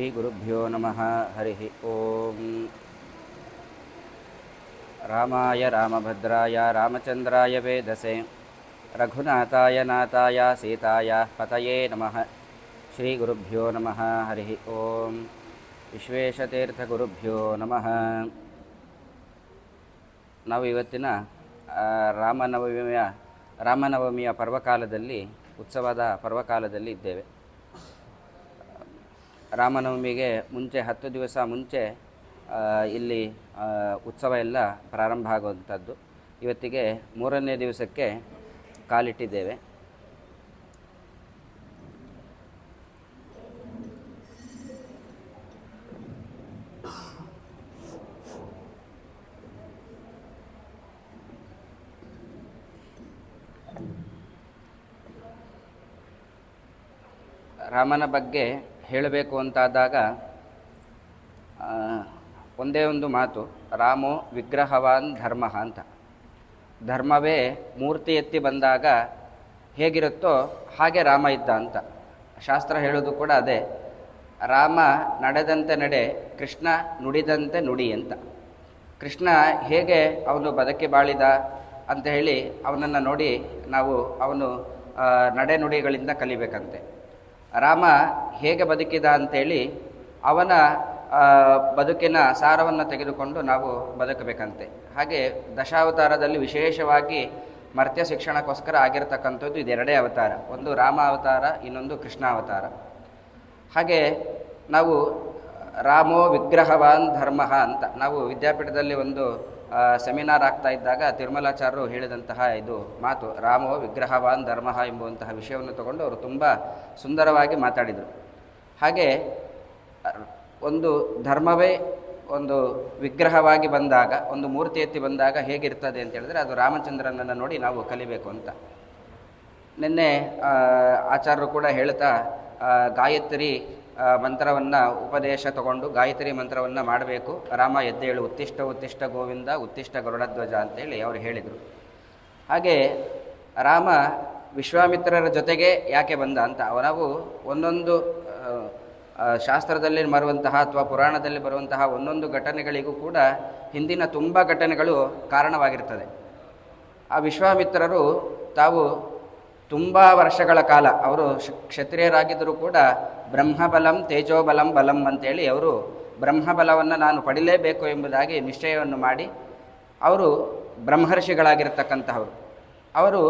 ಶ್ರೀಗುರುಭ್ಯೋ ನಮಃ. ಹರಿ ಓಂ. ರಾಮಾಯ ರಾಮಭದ್ರಾಯ ರಾಮಚಂದ್ರಾಯ ವೇದಸೆ ರಘುನಾಥಾಯ ನಾಥಾಯ ಸೀತಾಯ ಪತಯೇ ನಮಃ. ಶ್ರೀಗುರುಭ್ಯೋ ನಮಃ. ಹರಿ ಓಂ. ವಿಶ್ವೇಶತೀರ್ಥಗುರುಭ್ಯೋ ನಮಃ. ನಾವು ಇವತ್ತಿನ ರಾಮನವಮಿಯ ಪರ್ವಕಾಲದಲ್ಲಿ, ಉತ್ಸವದ ಪರ್ವಕಾಲದಲ್ಲಿ ಇದ್ದೇವೆ. ರಾಮನವಮಿಗೆ ಮುಂಚೆ 10 ದಿವಸ ಮುಂಚೆ ಇಲ್ಲಿ ಉತ್ಸವ ಎಲ್ಲ ಪ್ರಾರಂಭ ಆಗುವಂಥದ್ದು. ಇವತ್ತಿಗೆ 3ನೇ ದಿವಸಕ್ಕೆ ಕಾಲಿಟ್ಟಿದ್ದೇವೆ. ರಾಮನ ಬಗ್ಗೆ ಹೇಳಬೇಕು ಅಂತಾದಾಗ ಒಂದೇ ಒಂದು ಮಾತು, ರಾಮೋ ವಿಗ್ರಹವಾನ್ ಧರ್ಮ ಅಂತ. ಧರ್ಮವೇ ಮೂರ್ತಿ ಎತ್ತಿ ಬಂದಾಗ ಹೇಗಿರುತ್ತೋ ಹಾಗೆ ರಾಮ ಇದ್ದ ಅಂತ ಶಾಸ್ತ್ರ ಹೇಳೋದು ಕೂಡ ಅದೇ. ರಾಮ ನಡೆದಂತೆ ನಡೆ, ಕೃಷ್ಣ ನುಡಿದಂತೆ ನುಡಿ ಅಂತ. ಕೃಷ್ಣ ಹೇಗೆ ಅವನು ಬದುಕಿ ಬಾಳಿದ ಅಂತ ಹೇಳಿ ಅವನನ್ನು ನೋಡಿ ನಾವು ಅವನು ನಡೆನುಡಿಗಳಿಂದ ಕಲಿಬೇಕಂತೆ. ರಾಮ ಹೇಗೆ ಬದುಕಿದ ಅಂಥೇಳಿ ಅವನ ಬದುಕಿನ ಸಾರವನ್ನು ತೆಗೆದುಕೊಂಡು ನಾವು ಬದುಕಬೇಕಂತೆ. ಹಾಗೆ ದಶಾವತಾರದಲ್ಲಿ ವಿಶೇಷವಾಗಿ ಮರ್ತ್ಯ ಶಿಕ್ಷಣಕ್ಕೋಸ್ಕರ ಆಗಿರತಕ್ಕಂಥದ್ದು ಇದೆರಡೇ ಅವತಾರ, ಒಂದು ರಾಮ ಅವತಾರ, ಇನ್ನೊಂದು ಕೃಷ್ಣ ಅವತಾರ. ಹಾಗೆ ನಾವು ರಾಮೋ ವಿಗ್ರಹವಾನ್ ಧರ್ಮ ಅಂತ ನಾವು ವಿದ್ಯಾಪೀಠದಲ್ಲಿ ಒಂದು ಸೆಮಿನಾರ್ ಆಗ್ತಾ ಇದ್ದಾಗ ತಿರುಮಲಾಚಾರ್ಯರು ಹೇಳಿದಂತಹ ಇದು ಮಾತು, ರಾಮೋ ವಿಗ್ರಹವಾನ್ ಧರ್ಮ ಎಂಬುವಂತಹ ವಿಷಯವನ್ನು ತಗೊಂಡು ಅವರು ತುಂಬ ಸುಂದರವಾಗಿ ಮಾತಾಡಿದರು. ಹಾಗೆ ಒಂದು ಧರ್ಮವೇ ಒಂದು ವಿಗ್ರಹವಾಗಿ ಬಂದಾಗ, ಒಂದು ಮೂರ್ತಿ ಎತ್ತಿ ಬಂದಾಗ ಹೇಗಿರ್ತದೆ ಅಂತ ಹೇಳಿದ್ರೆ ಅದು ರಾಮಚಂದ್ರನನ್ನು ನೋಡಿ ನಾವು ಕಲಿಬೇಕು ಅಂತ. ನಿನ್ನೆ ಆಚಾರ್ಯರು ಕೂಡ ಹೇಳ್ತಾ ಗಾಯತ್ರಿ ಮಂತ್ರವನ್ನು ಉಪದೇಶ ತಗೊಂಡು ಗಾಯತ್ರಿ ಮಂತ್ರವನ್ನು ಮಾಡಬೇಕು. ರಾಮ ಎದ್ದೇಳು, ಉತ್ತಿಷ್ಟ ಉತ್ತಿಷ್ಟ ಗೋವಿಂದ ಉತ್ತಿಷ್ಟ ಗರುಡಧ್ವಜ ಅಂತೇಳಿ ಅವರು ಹೇಳಿದರು. ಹಾಗೆ ರಾಮ ವಿಶ್ವಾಮಿತ್ರರ ಜೊತೆಗೆ ಯಾಕೆ ಬಂದ ಅಂತ ನಾವು ಒಂದೊಂದು ಶಾಸ್ತ್ರದಲ್ಲಿ ಬರುವಂತಹ ಅಥವಾ ಪುರಾಣದಲ್ಲಿ ಬರುವಂತಹ ಒಂದೊಂದು ಘಟನೆಗಳಿಗೂ ಕೂಡ ಹಿಂದಿನ ತುಂಬ ಘಟನೆಗಳು ಕಾರಣವಾಗಿರ್ತದೆ. ಆ ವಿಶ್ವಾಮಿತ್ರರು ತಾವು ತುಂಬ ವರ್ಷಗಳ ಕಾಲ ಅವರು ಕ್ಷತ್ರಿಯರಾಗಿದ್ದರೂ ಕೂಡ ಬ್ರಹ್ಮಬಲಂ ತೇಜೋಬಲಂ ಬಲಂ ಅಂತೇಳಿ ಅವರು ಬ್ರಹ್ಮಬಲವನ್ನು ನಾನು ಪಡಿಲೇಬೇಕು ಎಂಬುದಾಗಿ ನಿಶ್ಚಯವನ್ನು ಮಾಡಿ ಅವರು ಬ್ರಹ್ಮರ್ಷಿಗಳಾಗಿರ್ತಕ್ಕಂತಹವರು. ಅವರು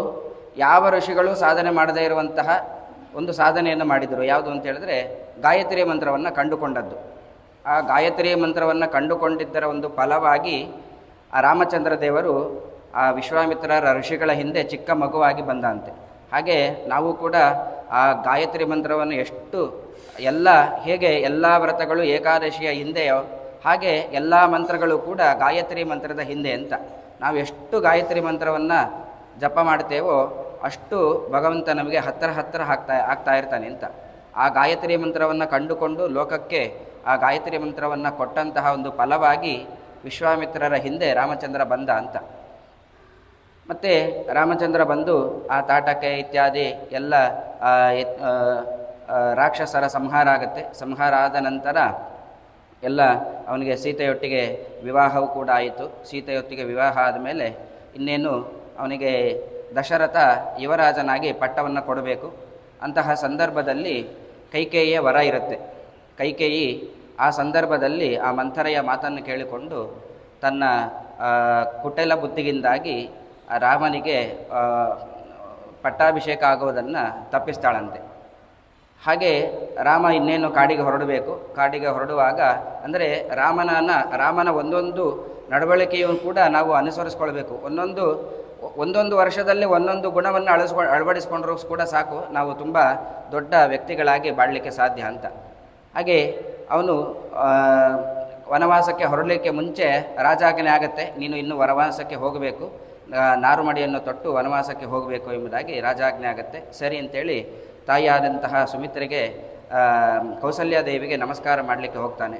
ಯಾವ ಋಷಿಗಳು ಸಾಧನೆ ಮಾಡದೇ ಇರುವಂತಹ ಒಂದು ಸಾಧನೆಯನ್ನು ಮಾಡಿದರು. ಯಾವುದು ಅಂತ ಹೇಳಿದ್ರೆ ಗಾಯತ್ರಿ ಮಂತ್ರವನ್ನು ಕಂಡುಕೊಂಡದ್ದು. ಆ ಗಾಯತ್ರಿ ಮಂತ್ರವನ್ನು ಕಂಡುಕೊಂಡಿದ್ದರ ಒಂದು ಫಲವಾಗಿ ಆ ರಾಮಚಂದ್ರ ದೇವರು ಆ ವಿಶ್ವಾಮಿತ್ರರ ಋಷಿಗಳ ಹಿಂದೆ ಚಿಕ್ಕ ಮಗುವಾಗಿ ಬಂದಂತೆ. ಹಾಗೆ ನಾವು ಕೂಡ ಆ ಗಾಯತ್ರಿ ಮಂತ್ರವನ್ನು ಹೇಗೆ ಎಲ್ಲ ವ್ರತಗಳು ಏಕಾದಶಿಯ ಹಿಂದೆಯೋ ಹಾಗೆ ಎಲ್ಲ ಮಂತ್ರಗಳು ಕೂಡ ಗಾಯತ್ರಿ ಮಂತ್ರದ ಹಿಂದೆ ಅಂತ. ನಾವು ಎಷ್ಟು ಗಾಯತ್ರಿ ಮಂತ್ರವನ್ನು ಜಪ ಮಾಡ್ತೇವೋ ಅಷ್ಟು ಭಗವಂತ ನಮಗೆ ಹತ್ತಿರ ಆಗ್ತಾ ಇರ್ತಾನೆ ಅಂತ. ಆ ಗಾಯತ್ರಿ ಮಂತ್ರವನ್ನು ಕಂಡುಕೊಂಡು ಲೋಕಕ್ಕೆ ಆ ಗಾಯತ್ರಿ ಮಂತ್ರವನ್ನು ಕೊಟ್ಟಂತಹ ಒಂದು ಫಲವಾಗಿ ವಿಶ್ವಾಮಿತ್ರರ ಹಿಂದೆ ರಾಮಚಂದ್ರ ಬಂದ ಅಂತ. ಮತ್ತು ರಾಮಚಂದ್ರ ಬಂದು ಆ ತಾಟಕೆ ಇತ್ಯಾದಿ ಎಲ್ಲ ರಾಕ್ಷಸರ ಸಂಹಾರ ಆಗುತ್ತೆ. ಸಂಹಾರ ಆದ ನಂತರ ಎಲ್ಲ ಅವನಿಗೆ ಸೀತೆಯೊಟ್ಟಿಗೆ ವಿವಾಹವೂ ಕೂಡ ಆಯಿತು. ಸೀತೆಯೊಟ್ಟಿಗೆ ವಿವಾಹ ಆದಮೇಲೆ ಇನ್ನೇನು ಅವನಿಗೆ ದಶರಥ ಯುವರಾಜನಾಗಿ ಪಟ್ಟವನ್ನು ಕೊಡಬೇಕು. ಅಂತಹ ಸಂದರ್ಭದಲ್ಲಿ ಕೈಕೇಯಿಯ ವರ ಇರುತ್ತೆ. ಕೈಕೇಯಿ ಆ ಸಂದರ್ಭದಲ್ಲಿ ಆ ಮಂಥರೆಯ ಮಾತನ್ನು ಕೇಳಿಕೊಂಡು ತನ್ನ ಕುಟೆಲ ಬುದ್ಧಿಗಿಂದಾಗಿ ರಾಮನಿಗೆ ಪಟ್ಟಾಭಿಷೇಕ ಆಗುವುದನ್ನು ತಪ್ಪಿಸ್ತಾಳಂತೆ. ಹಾಗೆ ರಾಮ ಇನ್ನೇನು ಕಾಡಿಗೆ ಹೊರಡಬೇಕು. ಕಾಡಿಗೆ ಹೊರಡುವಾಗ ಅಂದರೆ ರಾಮನ ಒಂದೊಂದು ನಡವಳಿಕೆಯೂ ಕೂಡ ನಾವು ಅನುಸರಿಸ್ಕೊಳ್ಬೇಕು. ಒಂದೊಂದು ವರ್ಷದಲ್ಲಿ ಒಂದೊಂದು ಗುಣವನ್ನು ಅಳವಡಿಸ್ಕೊಂಡ್ರೂ ಕೂಡ ಸಾಕು, ನಾವು ತುಂಬ ದೊಡ್ಡ ವ್ಯಕ್ತಿಗಳಾಗಿ ಬಾಳಲಿಕ್ಕೆ ಸಾಧ್ಯ ಅಂತ. ಹಾಗೆ ಅವನು ವನವಾಸಕ್ಕೆ ಹೊರಡಲಿಕ್ಕೆ ಮುಂಚೆ ರಾಜಾಜ್ಞೆ ಆಗುತ್ತೆ, ನೀನು ಇನ್ನೂ ವನವಾಸಕ್ಕೆ ಹೋಗಬೇಕು, ನಾರುಮಡಿಯನ್ನು ತೊಟ್ಟು ವನವಾಸಕ್ಕೆ ಹೋಗಬೇಕು ಎಂಬುದಾಗಿ ರಾಜಾಜ್ಞೆ ಆಗುತ್ತೆ. ಸರಿ ಅಂತೇಳಿ ತಾಯಿಯಾದಂತಹ ಸುಮಿತ್ರೆಗೆ ಕೌಸಲ್ಯಾದೇವಿಗೆ ನಮಸ್ಕಾರ ಮಾಡಲಿಕ್ಕೆ ಹೋಗ್ತಾನೆ.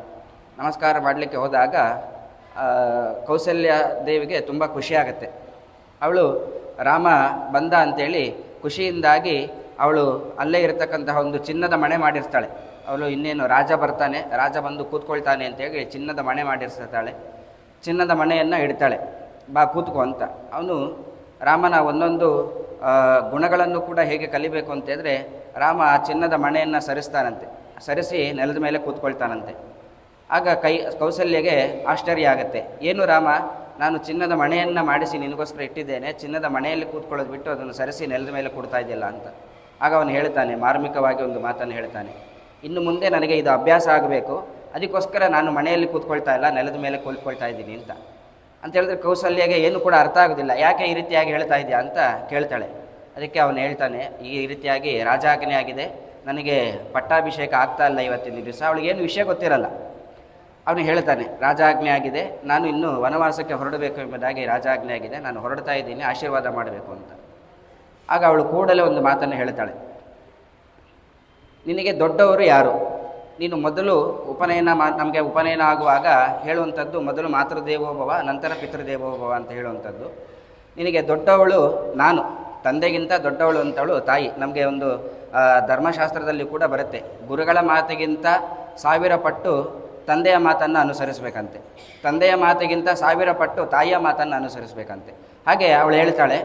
ನಮಸ್ಕಾರ ಮಾಡಲಿಕ್ಕೆ ಹೋದಾಗ ಕೌಸಲ್ಯಾದೇವಿಗೆ ತುಂಬ ಖುಷಿಯಾಗತ್ತೆ. ಅವಳು ರಾಮ ಬಂದ ಅಂಥೇಳಿ ಖುಷಿಯಿಂದಾಗಿ ಅವಳು ಅಲ್ಲೇ ಇರತಕ್ಕಂತಹ ಒಂದು ಚಿನ್ನದ ಮಣೆ ಮಾಡಿರ್ತಾಳೆ. ಅವಳು ಇನ್ನೇನು ರಾಜ ಬರ್ತಾನೆ, ರಾಜ ಬಂದು ಕೂತ್ಕೊಳ್ತಾನೆ ಅಂತೇಳಿ ಚಿನ್ನದ ಮಣೆ ಮಾಡಿರ್ತಾಳೆ. ಚಿನ್ನದ ಮಣೆಯನ್ನು ಇಡ್ತಾಳೆ, ಬಾ ಕೂತ್ಕೊ ಅಂತ. ಅವನು ರಾಮನ ಒಂದೊಂದು ಗುಣಗಳನ್ನು ಕೂಡ ಹೇಗೆ ಕಲಿಬೇಕು ಅಂತಂದರೆ, ರಾಮ ಆ ಚಿನ್ನದ ಮಣೆಯನ್ನು ಸರಿಸ್ತಾನಂತೆ, ಸರಿಸಿ ನೆಲದ ಮೇಲೆ ಕೂತ್ಕೊಳ್ತಾನಂತೆ. ಆಗ ಕೌಸಲ್ಯಗೆ ಆಶ್ಚರ್ಯ ಆಗುತ್ತೆ. ಏನು ರಾಮ, ನಾನು ಚಿನ್ನದ ಮಣೆಯನ್ನು ಮಾಡಿಸಿ ನಿನಗೋಸ್ಕರ ಇಟ್ಟಿದ್ದೇನೆ, ಚಿನ್ನದ ಮಣೆಯಲ್ಲಿ ಕೂತ್ಕೊಳ್ಳೋದು ಬಿಟ್ಟು ಅದನ್ನು ಸರಿಸಿ ನೆಲದ ಮೇಲೆ ಕೊಡ್ತಾ ಇದೆಯಲ್ಲ ಅಂತ. ಆಗ ಅವನು ಹೇಳ್ತಾನೆ, ಮಾರ್ಮಿಕವಾಗಿ ಒಂದು ಮಾತನ್ನು ಹೇಳ್ತಾನೆ, ಇನ್ನು ಮುಂದೆ ನನಗೆ ಇದು ಅಭ್ಯಾಸ ಆಗಬೇಕು, ಅದಕ್ಕೋಸ್ಕರ ನಾನು ಮನೆಯಲ್ಲಿ ಕೂತ್ಕೊಳ್ತಾ ಇಲ್ಲ, ನೆಲದ ಮೇಲೆ ಕೂತ್ಕೊಳ್ತಾ ಇದ್ದೀನಿ ಅಂತ ಹೇಳಿದ್ರೆ ಕೌಸಲ್ಯಗೆ ಏನು ಕೂಡ ಅರ್ಥ ಆಗೋದಿಲ್ಲ. ಯಾಕೆ ಈ ರೀತಿಯಾಗಿ ಹೇಳ್ತಾ ಇದೆಯಾ ಅಂತ ಕೇಳ್ತಾಳೆ. ಅದಕ್ಕೆ ಅವನು ಹೇಳ್ತಾನೆ, ಈ ರೀತಿಯಾಗಿ ರಾಜಾಜ್ಞೆ ಆಗಿದೆ, ನನಗೆ ಪಟ್ಟಾಭಿಷೇಕ ಆಗ್ತಾ ಇಲ್ಲ ಇವತ್ತಿನ ದಿವಸ. ಅವಳಿಗೇನು ವಿಷಯ ಗೊತ್ತಿರಲ್ಲ. ಅವನು ಹೇಳ್ತಾನೆ, ರಾಜಾಜ್ಞೆ ಆಗಿದೆ, ನಾನು ಇನ್ನೂ ವನವಾಸಕ್ಕೆ ಹೊರಡಬೇಕು ಎಂಬುದಾಗಿ ರಾಜಾಜ್ಞೆ ಆಗಿದೆ, ನಾನು ಹೊರಡ್ತಾ ಇದ್ದೀನಿ, ಆಶೀರ್ವಾದ ಮಾಡಬೇಕು ಅಂತ. ಆಗ ಅವಳು ಕೂಡಲೇ ಒಂದು ಮಾತನ್ನು ಹೇಳ್ತಾಳೆ, ನಿನಗೆ ದೊಡ್ಡವರು ಯಾರು? ನೀನು ಮೊದಲು ನಮಗೆ ಉಪನಯನ ಆಗುವಾಗ ಹೇಳುವಂಥದ್ದು ಮೊದಲು ಮಾತೃದೇವೋಭವ ನಂತರ ಪಿತೃದೇವೋಭವ ಅಂತ ಹೇಳುವಂಥದ್ದು. ನಿನಗೆ ದೊಡ್ಡವಳು ನಾನು, ತಂದೆಗಿಂತ ದೊಡ್ಡವಳು ಅಂತವಳು ತಾಯಿ. ನಮಗೆ ಒಂದು ಧರ್ಮಶಾಸ್ತ್ರದಲ್ಲಿ ಕೂಡ ಬರುತ್ತೆ, ಗುರುಗಳ ಮಾತಿಗಿಂತ 1000 ಪಟ್ಟು ತಂದೆಯ ಮಾತನ್ನು ಅನುಸರಿಸಬೇಕಂತೆ, ತಂದೆಯ ಮಾತಿಗಿಂತ 1000 ಪಟ್ಟು ತಾಯಿಯ ಮಾತನ್ನು ಅನುಸರಿಸಬೇಕಂತೆ. ಹಾಗೆ ಅವಳು ಹೇಳ್ತಾಳೆ,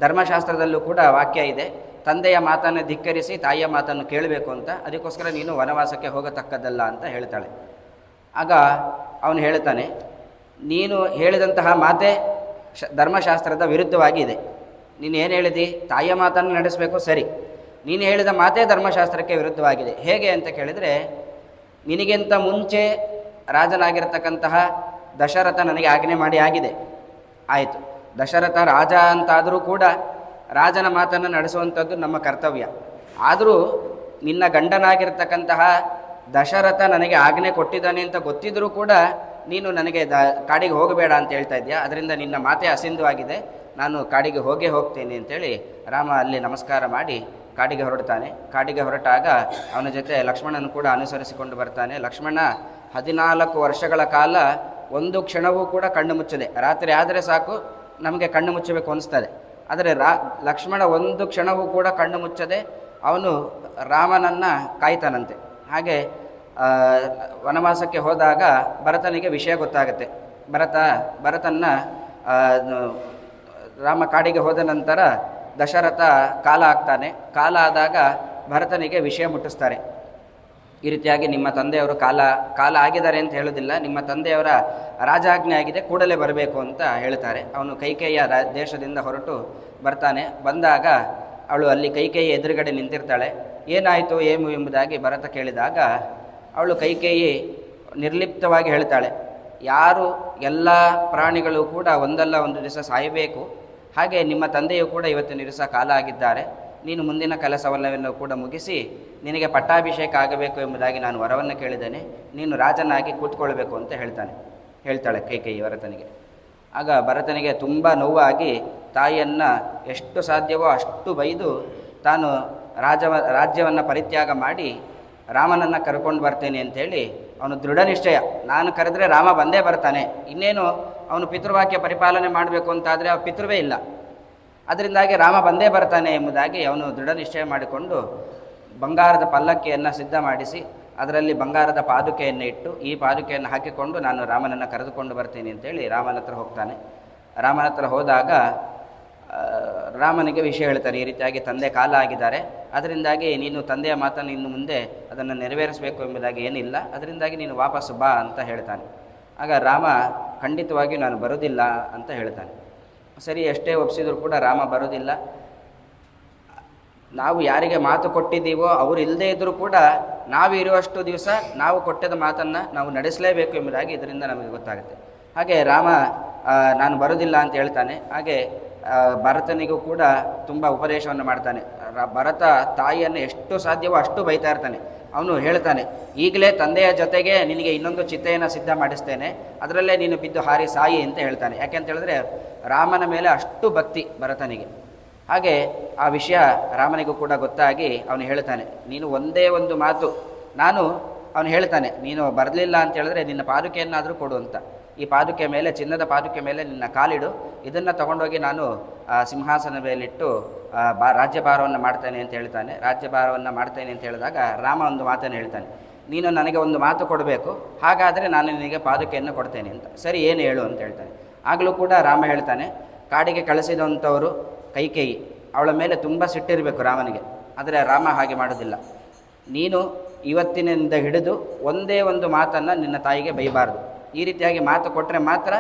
ಧರ್ಮಶಾಸ್ತ್ರದಲ್ಲೂ ಕೂಡ ವಾಕ್ಯ ಇದೆ, ತಂದೆಯ ಮಾತನ್ನು ಧಿಕ್ಕರಿಸಿ ತಾಯಿಯ ಮಾತನ್ನು ಕೇಳಬೇಕು ಅಂತ, ಅದಕ್ಕೋಸ್ಕರ ನೀನು ವನವಾಸಕ್ಕೆ ಹೋಗತಕ್ಕದ್ದಲ್ಲ ಅಂತ ಹೇಳ್ತಾಳೆ. ಆಗ ಅವನು ಹೇಳ್ತಾನೆ, ನೀನು ಹೇಳಿದಂತಹ ಮಾತೇ ಧರ್ಮಶಾಸ್ತ್ರದ ವಿರುದ್ಧವಾಗಿದೆ. ನೀನು ಏನು ಹೇಳಿದಿ, ತಾಯಿಯ ಮಾತನ್ನು ನಡೆಸಬೇಕು, ಸರಿ, ನೀನು ಹೇಳಿದ ಮಾತೇ ಧರ್ಮಶಾಸ್ತ್ರಕ್ಕೆ ವಿರುದ್ಧವಾಗಿದೆ. ಹೇಗೆ ಅಂತ ಕೇಳಿದರೆ, ನಿನಗಿಂತ ಮುಂಚೆ ರಾಜನಾಗಿರತಕ್ಕಂತಹ ದಶರಥ ನನಗೆ ಆಜ್ಞೆ ಮಾಡಿ ಆಗಿದೆ, ಆಯಿತು. ದಶರಥ ರಾಜ ಅಂತಾದರೂ ಕೂಡ ರಾಜನ ಮಾತನ್ನು ನಡೆಸುವಂಥದ್ದು ನಮ್ಮ ಕರ್ತವ್ಯ. ಆದರೂ ನಿನ್ನ ಗಂಡನಾಗಿರ್ತಕ್ಕಂತಹ ದಶರಥ ನನಗೆ ಆಜ್ಞೆ ಕೊಟ್ಟಿದ್ದಾನೆ ಅಂತ ಗೊತ್ತಿದ್ದರೂ ಕೂಡ ನೀನು ನನಗೆ ಕಾಡಿಗೆ ಹೋಗಬೇಡ ಅಂತ ಹೇಳ್ತಾ ಇದೆಯಾ, ಅದರಿಂದ ನಿನ್ನ ಮಾತೆ ಅಸಿಂಧುವಾಗಿದೆ, ನಾನು ಕಾಡಿಗೆ ಹೋಗ್ತೇನೆ ಅಂತೇಳಿ ರಾಮ ಅಲ್ಲಿ ನಮಸ್ಕಾರ ಮಾಡಿ ಕಾಡಿಗೆ ಹೊರಡ್ತಾನೆ. ಕಾಡಿಗೆ ಹೊರಟಾಗ ಅವನ ಜೊತೆ ಲಕ್ಷ್ಮಣನ ಕೂಡ ಅನುಸರಿಸಿಕೊಂಡು ಬರ್ತಾನೆ. ಲಕ್ಷ್ಮಣ 14 ವರ್ಷಗಳ ಕಾಲ ಒಂದು ಕ್ಷಣವೂ ಕೂಡ ಕಣ್ಣು ಮುಚ್ಚದೆ, ರಾತ್ರಿ ಆದರೆ ಸಾಕು ನಮಗೆ ಕಣ್ಣು ಮುಚ್ಚಬೇಕು ಅನಿಸ್ತದೆ, ಆದರೆ ಲಕ್ಷ್ಮಣ ಒಂದು ಕ್ಷಣವೂ ಕೂಡ ಕಣ್ಣು ಮುಚ್ಚದೆ ಅವನು ರಾಮನನ್ನು ಕಾಯ್ತಾನಂತೆ. ಹಾಗೆ ವನವಾಸಕ್ಕೆ ಹೋದಾಗ ಭರತನಿಗೆ ವಿಷಯ ಗೊತ್ತಾಗುತ್ತೆ. ಭರತನ್ನ ರಾಮ ಕಾಡಿಗೆ ಹೋದ ನಂತರ ದಶರಥ ಕಾಲ ಆಗ್ತಾನೆ. ಕಾಲ ಆದಾಗ ಭರತನಿಗೆ ವಿಷಯ ಮುಟ್ಟಿಸ್ತಾರೆ. ಈ ರೀತಿಯಾಗಿ ನಿಮ್ಮ ತಂದೆಯವರು ಕಾಲ ಆಗಿದ್ದಾರೆ ಅಂತ ಹೇಳೋದಿಲ್ಲ, ನಿಮ್ಮ ತಂದೆಯವರ ರಾಜಾಜ್ಞೆ ಆಗಿದೆ, ಕೂಡಲೇ ಬರಬೇಕು ಅಂತ ಹೇಳ್ತಾರೆ. ಅವನು ಕೈಕೇಯಿಯ ದೇಶದಿಂದ ಹೊರಟು ಬರ್ತಾನೆ. ಬಂದಾಗ ಅವಳು ಅಲ್ಲಿ ಕೈಕೇಯಿ ಎದುರುಗಡೆ ನಿಂತಿರ್ತಾಳೆ. ಏನಾಯಿತು ಏನು ಎಂಬುದಾಗಿ ಭರತ ಕೇಳಿದಾಗ ಅವಳು ಕೈಕೇಯಿ ನಿರ್ಲಿಪ್ತವಾಗಿ ಹೇಳ್ತಾಳೆ, ಯಾರು ಎಲ್ಲ ಪ್ರಾಣಿಗಳು ಕೂಡ ಒಂದಲ್ಲ ಒಂದು ದಿವಸ ಸಾಯಬೇಕು, ಹಾಗೆ ನಿಮ್ಮ ತಂದೆಯು ಕೂಡ ಇವತ್ತಿನ ದಿವಸ ಕಾಲ ಆಗಿದ್ದಾರೆ, ನೀನು ಮುಂದಿನ ಕೆಲಸವಲ್ಲವನ್ನು ಕೂಡ ಮುಗಿಸಿ ನಿನಗೆ ಪಟ್ಟಾಭಿಷೇಕ ಆಗಬೇಕು ಎಂಬುದಾಗಿ ನಾನು ವರವನ್ನು ಕೇಳಿದ್ದೇನೆ, ನೀನು ರಾಜನಾಗಿ ಕೂತ್ಕೊಳ್ಬೇಕು ಅಂತ ಹೇಳ್ತಾಳೆ ಕೈಕೇಯಿ ಭರತನಿಗೆ. ಆಗ ಭರತನಿಗೆ ತುಂಬ ನೋವಾಗಿ ತಾಯಿಯನ್ನು ಎಷ್ಟು ಸಾಧ್ಯವೋ ಅಷ್ಟು ಬೈದು ತಾನು ರಾಜ್ಯವನ್ನು ಪರಿತ್ಯಾಗ ಮಾಡಿ ರಾಮನನ್ನು ಕರ್ಕೊಂಡು ಬರ್ತೇನೆ ಅಂಥೇಳಿ ಅವನು ದೃಢ ನಿಶ್ಚಯ, ನಾನು ಕರೆದ್ರೆ ರಾಮ ಬಂದೇ ಬರ್ತಾನೆ, ಇನ್ನೇನು ಅವನು ಪಿತೃವಾಕ್ಯ ಪರಿಪಾಲನೆ ಮಾಡಬೇಕು ಅಂತಾದರೆ ಆ ಪಿತೃವೇ ಇಲ್ಲ, ಅದರಿಂದಾಗಿ ರಾಮ ಬಂದೇ ಬರ್ತಾನೆ ಎಂಬುದಾಗಿ ಅವನು ದೃಢ ನಿಶ್ಚಯ ಮಾಡಿಕೊಂಡು ಬಂಗಾರದ ಪಲ್ಲಕ್ಕಿಯನ್ನು ಸಿದ್ಧ ಮಾಡಿಸಿ ಅದರಲ್ಲಿ ಬಂಗಾರದ ಪಾದುಕೆಯನ್ನು ಇಟ್ಟು ಈ ಪಾದುಕೆಯನ್ನು ಹಾಕಿಕೊಂಡು ನಾನು ರಾಮನನ್ನು ಕರೆದುಕೊಂಡು ಬರ್ತೀನಿ ಅಂತೇಳಿ ರಾಮನ ಹತ್ರ ಹೋಗ್ತಾನೆ. ರಾಮನ ಹತ್ರ ಹೋದಾಗ ರಾಮನಿಗೆ ವಿಷಯ ಹೇಳ್ತಾನೆ, ಈ ರೀತಿಯಾಗಿ ತಂದೆ ಕಾಲ ಆಗಿದ್ದಾರೆ, ಅದರಿಂದಾಗಿ ನೀನು ತಂದೆಯ ಮಾತನ್ನು ಇನ್ನು ಮುಂದೆ ಅದನ್ನು ನೆರವೇರಿಸಬೇಕು ಎಂಬುದಾಗಿ ಏನಿಲ್ಲ, ಅದರಿಂದಾಗಿ ನೀನು ವಾಪಸ್ಸು ಬಾ ಅಂತ ಹೇಳ್ತಾನೆ. ಆಗ ರಾಮ ಖಂಡಿತವಾಗಿಯೂ ನಾನು ಬರೋದಿಲ್ಲ ಅಂತ ಹೇಳ್ತಾನೆ. ಸರಿ, ಎಷ್ಟೇ ಒಪ್ಪಿಸಿದ್ರು ಕೂಡ ರಾಮ ಬರೋದಿಲ್ಲ. ನಾವು ಯಾರಿಗೆ ಮಾತು ಕೊಟ್ಟಿದ್ದೀವೋ ಅವರು ಇಲ್ಲದೇ ಇದ್ದರೂ ಕೂಡ ನಾವು ಇರುವಷ್ಟು ದಿವಸ ನಾವು ಕೊಟ್ಟಿದ್ದ ಮಾತನ್ನು ನಾವು ನಡೆಸಲೇಬೇಕು ಎಂಬುದಾಗಿ ಇದರಿಂದ ನಮಗೆ ಗೊತ್ತಾಗುತ್ತೆ. ಹಾಗೆ ರಾಮ ನಾನು ಬರೋದಿಲ್ಲ ಅಂತ ಹೇಳ್ತಾನೆ. ಹಾಗೆ ಭರತನಿಗೂ ಕೂಡ ತುಂಬ ಉಪದೇಶವನ್ನು ಮಾಡ್ತಾನೆ. ಭರತ ತಾಯಿಯನ್ನು ಎಷ್ಟು ಸಾಧ್ಯವೋ ಅಷ್ಟು ಬೈತಾ ಇರ್ತಾನೆ. ಅವನು ಹೇಳ್ತಾನೆ, ಈಗಲೇ ತಂದೆಯ ಜೊತೆಗೆ ನಿನಗೆ ಇನ್ನೊಂದು ಚಿತೆಯನ್ನು ಸಿದ್ಧ ಮಾಡಿಸ್ತೇನೆ, ಅದರಲ್ಲೇ ನೀನು ಬಿದ್ದು ಹಾರಿ ಸಾಯಿ ಅಂತ ಹೇಳ್ತಾನೆ. ಯಾಕೆಂತ ಹೇಳಿದ್ರೆ ರಾಮನ ಮೇಲೆ ಅಷ್ಟು ಭಕ್ತಿ ಭರತನಿಗೆ. ಹಾಗೆ ಆ ವಿಷಯ ರಾಮನಿಗೂ ಕೂಡ ಗೊತ್ತಾಗಿ ಅವನು ಹೇಳ್ತಾನೆ, ನೀನು ಒಂದೇ ಒಂದು ಮಾತು ಅವನು ಹೇಳ್ತಾನೆ, ನೀನು ಬರಲಿಲ್ಲ ಅಂತ ಹೇಳಿದ್ರೆ ನಿನ್ನ ಪಾದುಕೆಯನ್ನಾದರೂ ಕೊಡು ಅಂತ. ಈ ಪಾದುಕೆ ಮೇಲೆ, ಚಿನ್ನದ ಪಾದುಕೆ ಮೇಲೆ ನಿನ್ನ ಕಾಲಿಡು, ಇದನ್ನು ತಗೊಂಡೋಗಿ ನಾನು ಸಿಂಹಾಸನ ಮೇಲಿಟ್ಟು ರಾಜ್ಯಭಾರವನ್ನು ಮಾಡ್ತೇನೆ ಅಂತ ಹೇಳ್ತಾನೆ. ರಾಜ್ಯಭಾರವನ್ನು ಮಾಡ್ತೇನೆ ಅಂತ ಹೇಳಿದಾಗ ರಾಮ ಒಂದು ಮಾತನ್ನು ಹೇಳ್ತಾನೆ, ನೀನು ನನಗೆ ಒಂದು ಮಾತು ಕೊಡಬೇಕು, ಹಾಗಾದರೆ ನಾನು ನಿನಗೆ ಪಾದುಕೆಯನ್ನು ಕೊಡ್ತೇನೆ ಅಂತ. ಸರಿ, ಏನು ಹೇಳು ಅಂತ ಹೇಳ್ತಾನೆ. ಆಗಲೂ ಕೂಡ ರಾಮ ಹೇಳ್ತಾನೆ, ಕಾಡಿಗೆ ಕಳಿಸಿದಂಥವರು ಕೈಕೇಯಿ, ಅವಳ ಮೇಲೆ ತುಂಬ ಸಿಟ್ಟಿರಬೇಕು ರಾಮನಿಗೆ. ಆದರೆ ರಾಮ ಹಾಗೆ ಮಾಡೋದಿಲ್ಲ. ನೀನು ಇವತ್ತಿನಿಂದ ಹಿಡಿದು ಒಂದೇ ಒಂದು ಮಾತನ್ನು ನಿನ್ನ ತಾಯಿಗೆ ಬೈಬಾರ್ದು, ಈ ರೀತಿಯಾಗಿ ಮಾತು ಕೊಟ್ಟರೆ ಮಾತ್ರ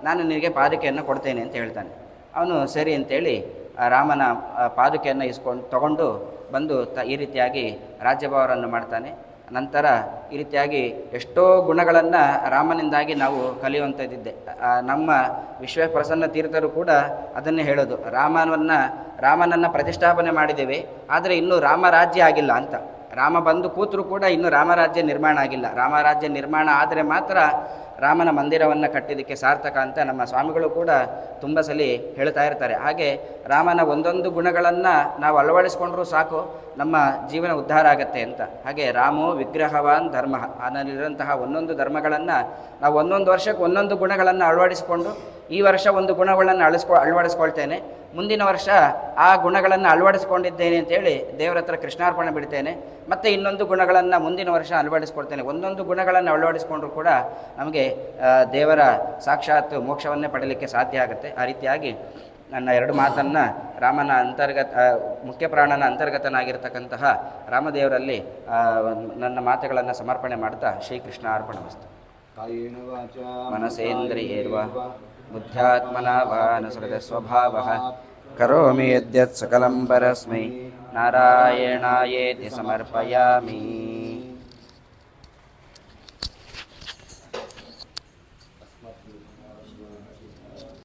ನಾನು ನಿನಗೆ ಪಾದುಕೆಯನ್ನು ಕೊಡ್ತೇನೆ ಅಂತ ಹೇಳ್ತಾನೆ. ಅವನು ಸರಿ ಅಂತೇಳಿ ರಾಮನ ಪಾದುಕೆಯನ್ನು ತಗೊಂಡು ಬಂದು ಈ ರೀತಿಯಾಗಿ ರಾಜ್ಯಭಾರವನ್ನು ಮಾಡ್ತಾನೆ. ನಂತರ ಈ ರೀತಿಯಾಗಿ ಎಷ್ಟೋ ಗುಣಗಳನ್ನು ರಾಮನಿಂದಾಗಿ ನಾವು ಕಲಿಯುವಂಥದ್ದಿದ್ದೆ. ನಮ್ಮ ವಿಶ್ವಪ್ರಸನ್ನ ತೀರ್ಥರು ಕೂಡ ಅದನ್ನೇ ಹೇಳೋದು, ರಾಮನನ್ನು ಪ್ರತಿಷ್ಠಾಪನೆ ಮಾಡಿದ್ದೇವೆ, ಆದರೆ ಇನ್ನೂ ರಾಮರಾಜ್ಯ ಆಗಿಲ್ಲ ಅಂತ. ರಾಮ ಬಂದು ಕೂತರೂ ಕೂಡ ಇನ್ನೂ ರಾಮರಾಜ್ಯ ನಿರ್ಮಾಣ ಆಗಿಲ್ಲ. ರಾಮರಾಜ್ಯ ನಿರ್ಮಾಣ ಆದರೆ ಮಾತ್ರ ರಾಮನ ಮಂದಿರವನ್ನು ಕಟ್ಟಿದ್ದಕ್ಕೆ ಸಾರ್ಥಕ ಅಂತ ನಮ್ಮ ಸ್ವಾಮಿಗಳು ಕೂಡ ತುಂಬ ಸಲ ಹೇಳ್ತಾ ಇರ್ತಾರೆ. ಹಾಗೆ ರಾಮನ ಒಂದೊಂದು ಗುಣಗಳನ್ನು ನಾವು ಅಳವಡಿಸ್ಕೊಂಡ್ರೂ ಸಾಕು, ನಮ್ಮ ಜೀವನ ಉದ್ಧಾರ ಆಗತ್ತೆ ಅಂತ. ಹಾಗೆ ರಾಮೋ ವಿಗ್ರಹವಾನ್ ಧರ್ಮ, ಅದರಲ್ಲಿರುವಂತಹ ಒಂದೊಂದು ಧರ್ಮಗಳನ್ನು ನಾವು ಒಂದೊಂದು ವರ್ಷಕ್ಕೆ ಒಂದೊಂದು ಗುಣಗಳನ್ನು ಅಳವಡಿಸಿಕೊಂಡು, ಈ ವರ್ಷ ಒಂದು ಗುಣಗಳನ್ನು ಅಳವಡಿಸ್ಕೊಳ್ತೇನೆ, ಮುಂದಿನ ವರ್ಷ ಆ ಗುಣಗಳನ್ನು ಅಳವಡಿಸ್ಕೊಂಡಿದ್ದೇನೆ ಅಂತೇಳಿ ದೇವರ ಹತ್ರ ಕೃಷ್ಣಾರ್ಪಣೆ ಬಿಡ್ತೇನೆ, ಮತ್ತು ಇನ್ನೊಂದು ಗುಣಗಳನ್ನು ಮುಂದಿನ ವರ್ಷ ಅಳವಡಿಸ್ಕೊಳ್ತೇನೆ. ಒಂದೊಂದು ಗುಣಗಳನ್ನು ಅಳವಡಿಸ್ಕೊಂಡ್ರೂ ಕೂಡ ನಮಗೆ ದೇವರ ಸಾಕ್ಷಾತ್ ಮೋಕ್ಷವನ್ನೇ ಪಡೀಲಿಕ್ಕೆ ಸಾಧ್ಯ ಆಗುತ್ತೆ. ಆ ರೀತಿಯಾಗಿ ನನ್ನ ಎರಡು ಮಾತನ್ನು ರಾಮನ ಮುಖ್ಯ ಪ್ರಾಣನ ಅಂತರ್ಗತನಾಗಿರ್ತಕ್ಕಂತಹ ರಾಮದೇವರಲ್ಲಿ ನನ್ನ ಮಾತುಗಳನ್ನು ಸಮರ್ಪಣೆ ಮಾಡ್ತಾ ಶ್ರೀಕೃಷ್ಣ ಅರ್ಪಣಮಸ್ತು. ಮನಸೇಂದ್ರಿಯೇರ್ವ ಬುದ್ಧ್ಯಾತ್ಮನಾ ವಾ ನುಸೃತ ಸ್ವಭಾವಃ ಕರೋಮಿ ಯದ್ಯತ್ ಸಕಲಂ ಪರಸ್ಮೈ ನಾರಾಯಣಾಯೇತಿ ಸಮರ್ಪಯಾಮಿ.